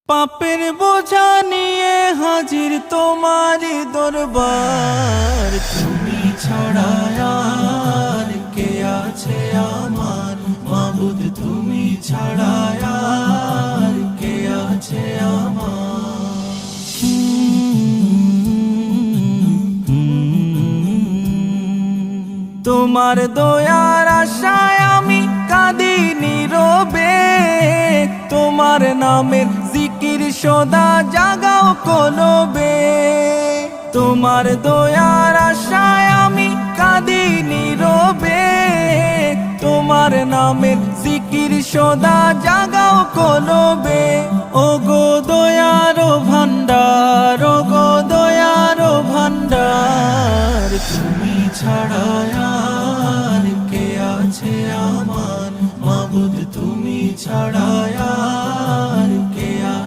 পাপের বোঝা নিয়ে হাজির তোমারই দরবার, তুমি ছাড়া আর কে আছে আমার মাবুদ, তুমি ছাড়া আর কে আছে আমার। তোমার দয়ার আশায় আমি কাঁদি নীরবে, তোমার নামের জিকির সদা জাগাও কলবে। তোমার দয়ার আশায় আমি কাঁদি নীরবে, তোমার নামের জিকির সদা জাগাও কলবে। ও গো দয়ার ভান্ডার, ও গো দয়ার ভান্ডার, তুমি ছাড়া